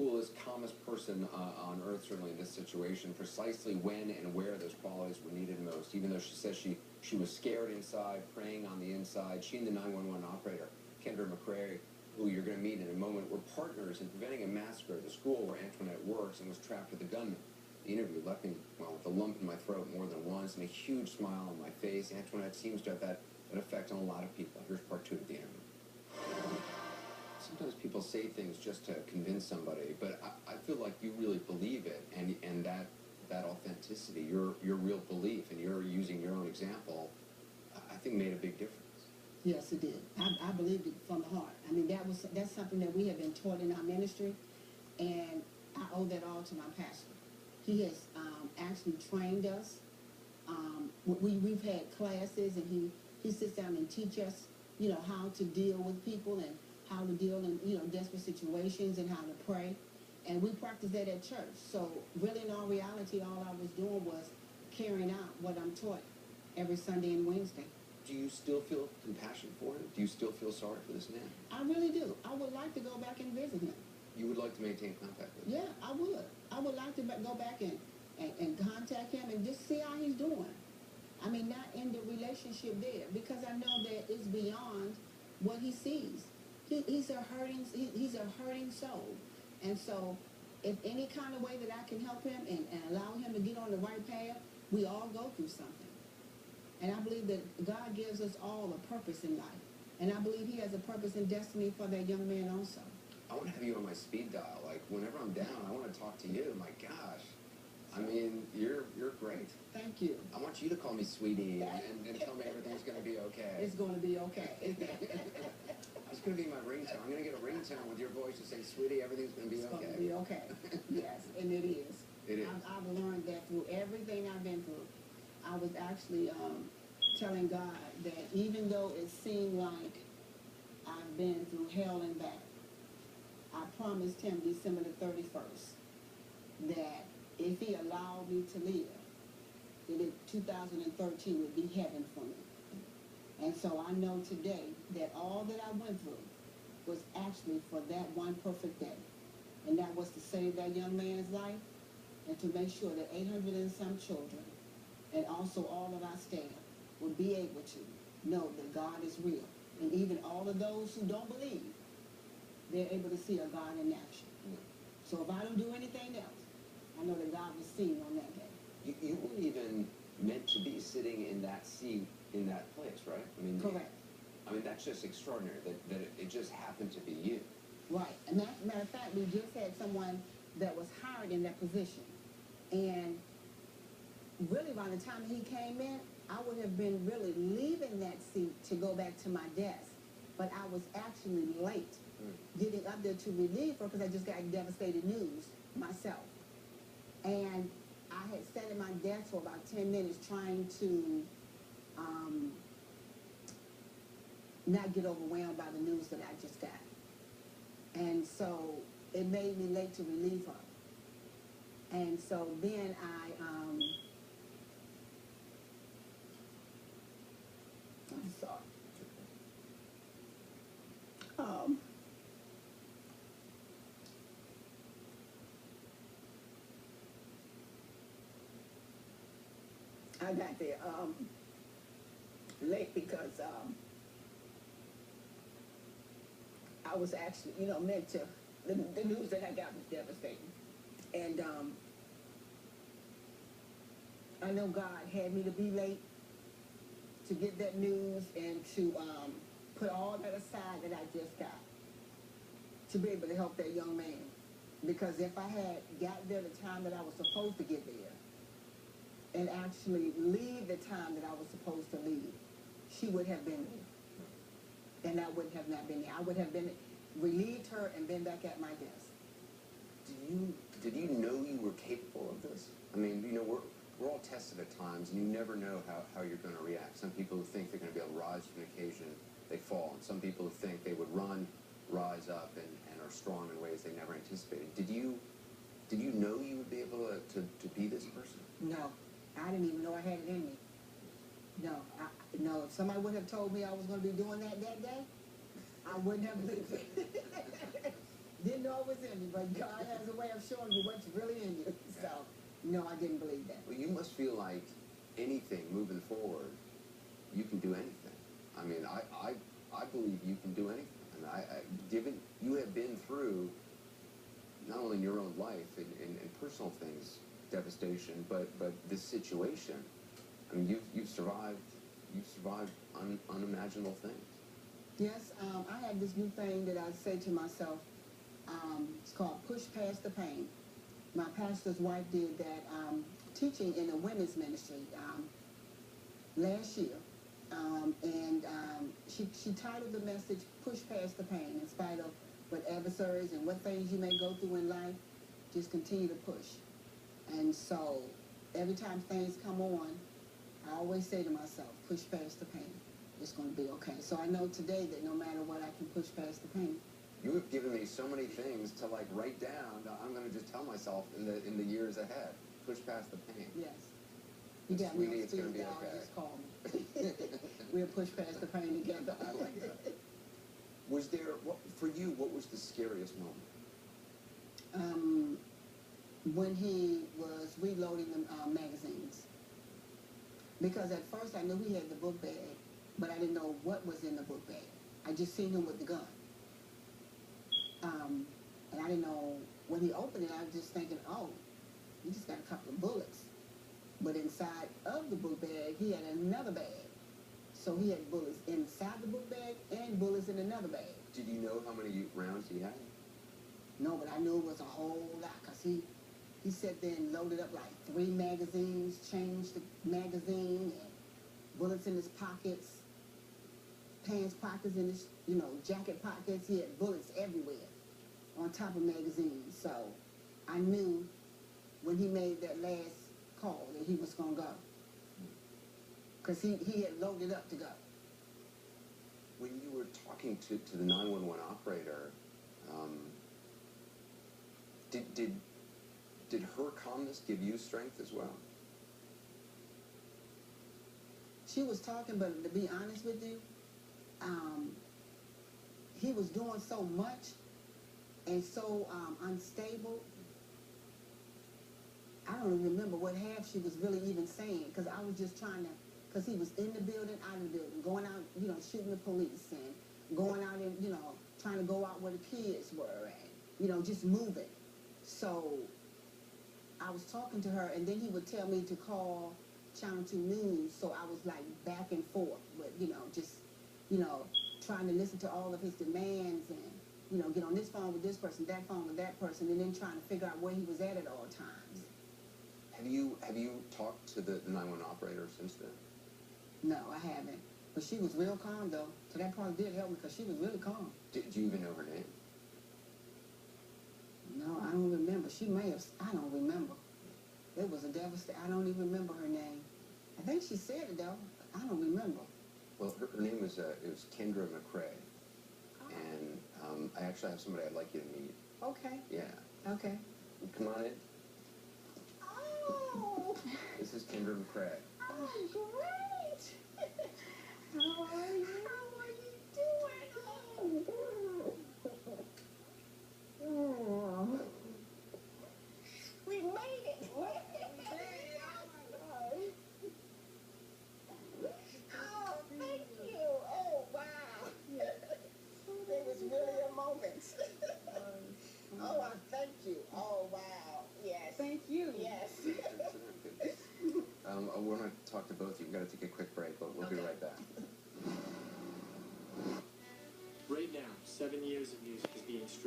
coolest, calmest person on earth, certainly in this situation, precisely when and where those qualities were needed most. Even though she says she was scared inside, praying on the inside, she and the 911 operator, Kendra McCrae, who you're going to meet in a moment, were partners in preventing a massacre at the school where Antoinette works and was trapped with a gunman. The interview left me, well, with a lump in my throat more than once and a huge smile on my face. Antoinette seems to have that effect on a lot of people. Here's part 2 of the interview. Sometimes people say things just to convince somebody, but I feel like you really believe it, and that authenticity, your real belief, and you're using your own example, I think made a big difference. Yes, it did. I believed it from the heart. I mean, that's something that we have been taught in our ministry, and I owe that all to my pastor. He has actually trained us. We've had classes, and he sits down and teaches us, you know, how to deal with people and how to deal in, you know, desperate situations and how to pray. And we practice that at church. So really, in all reality, all I was doing was carrying out what I'm taught every Sunday and Wednesday. Do you still feel compassion for him? Do you still feel sorry for this man? I really do. I would like to go back and visit him. You would like to maintain contact with him? Yeah, I would. I would like to go back and contact him and just see how he's doing. I mean, not in the relationship there, because I know that it's beyond what he sees. He's a hurting soul. And so if any kind of way that I can help him and allow him to get on the right path, we all go through something. And I believe that God gives us all a purpose in life. And I believe he has a purpose and destiny for that young man also. I want to have you on my speed dial. Like, whenever I'm down, I want to talk to you. My gosh. I mean, you're great. Thank you. I want you to call me sweetie and tell me everything's going to be okay. It's going to be okay. It's going to be my ringtone. I'm going to get a ringtone with your voice to say, sweetie, everything's going to be okay. It's going to be okay. Yes, and it is. It is. I've learned that through everything I've been through. I was actually telling God that even though it seemed like I've been through hell and back, I promised him December the 31st that if he allowed me to live, that 2013 would be heaven for me. And so I know today that all that I went through was actually for that one perfect day. And that was to save that young man's life and to make sure that 800 and some children and also all of our staff will be able to know that God is real. And even all of those who don't believe, they're able to see a God in action. So if I don't do anything else, I know that God was seen on that day. You weren't even meant to be sitting in that seat in that place, right? I mean, correct. I mean, that's just extraordinary that it just happened to be you. Right. And matter of fact, we just had someone that was hired in that position. And really, by the time he came in, I would have been really leaving that seat to go back to my desk. But I was actually late getting up there to relieve her because I just got devastated news myself. And I had sat at my desk for about 10 minutes trying to not get overwhelmed by the news that I just got. And so it made me late to relieve her. And so then I'm sorry. I got there late because I was actually, you know, meant to, the news that I got was devastating. And I know God had me to be late to get that news and to put all that aside that I just got to be able to help that young man. Because if I had got there the time that I was supposed to get there and actually leave the time that I was supposed to leave, she would have been there. And I would have not been there. I would have been relieved her and been back at my desk. Did you know you were capable of this? I mean, you know, we're all tested at times, and you never know how you're going to react. Some people who think they're going to be able to rise to an occasion, they fall. And some people who think they would rise up and are strong in ways they never anticipated. Did you know you would be able to be this person? No. I didn't even know I had it in me. No, if somebody would have told me I was going to be doing that day, I wouldn't have believed it. Didn't know it was in me, but God has a way of showing you what's really in you. So, no, I didn't believe that. Well, you must feel like anything moving forward, you can do anything. I mean, I believe you can do anything. And given you have been through, not only in your own life and personal things, devastation, but this situation. I mean, you've survived unimaginable things. Yes, I have this new thing that I say to myself. It's called Push Past the Pain. My pastor's wife did that teaching in a women's ministry last year. She titled the message, Push Past the Pain. In spite of what adversaries and what things you may go through in life, just continue to push. And so every time things come on, I always say to myself, push past the pain. It's going to be okay. So I know today that no matter what, I can push past the pain. You have given me so many things to like write down that I'm going to just tell myself in the years ahead. Push past the pain. Yes. You got me on It's going to be speed dial, okay. just call me. We'll push past the pain together. I like that. Was there, for you, what was the scariest moment? When he was reloading the magazines. Because at first I knew he had the book bag, but I didn't know what was in the book bag. I just seen him with the gun. And I didn't know, when he opened it, I was just thinking, oh, he just got a couple of bullets. But inside of the book bag, he had another bag. So he had bullets inside the book bag and bullets in another bag. Did you know how many rounds he had? No, but I knew it was a whole lot, because he sat there and loaded up like 3 magazines, changed the magazine, and bullets in his pockets, pants pockets in his, jacket pockets. He had bullets everywhere on top of magazines. So I knew when he made that last call that he was going to go. Because he had loaded up to go. When you were talking to the 911 operator, did her calmness give you strength as well? She was talking, but to be honest with you, he was doing so much and so unstable. I don't even remember what half she was really even saying, because I was just trying to, because he was in the building, out of the building, going out, shooting the police, and going out and, trying to go out where the kids were, and, just moving. So I was talking to her, and then he would tell me to call Channel 2 News, so I was like back and forth with, just, trying to listen to all of his demands and, get on this phone with this person, that phone with that person, and then trying to figure out where he was at all times. Have you talked to the 911 operator since then? No, I haven't. But she was real calm, though. So that probably did help me, because she was really calm. Do you even know her name? No, I don't remember. She may have. I don't remember. It was a devastating. I don't even remember her name. I think she said it, though. I don't remember. Well, her name was Kendra McCrae. Oh. And I actually have somebody I'd like you to meet. Okay. Yeah. Okay. Come on in. Oh. This is Kendra McCrae. Oh, great. How are you? How are you doing? Oh. We made it. We made it. Oh, thank you. Oh, wow. It was really a moment. Oh, I thank you. Oh, wow. Yes. Thank you. Yes. I want to talk to both of you. We've got to take a quick break, but we'll be right back. Right now, 7 years of music is being streamed.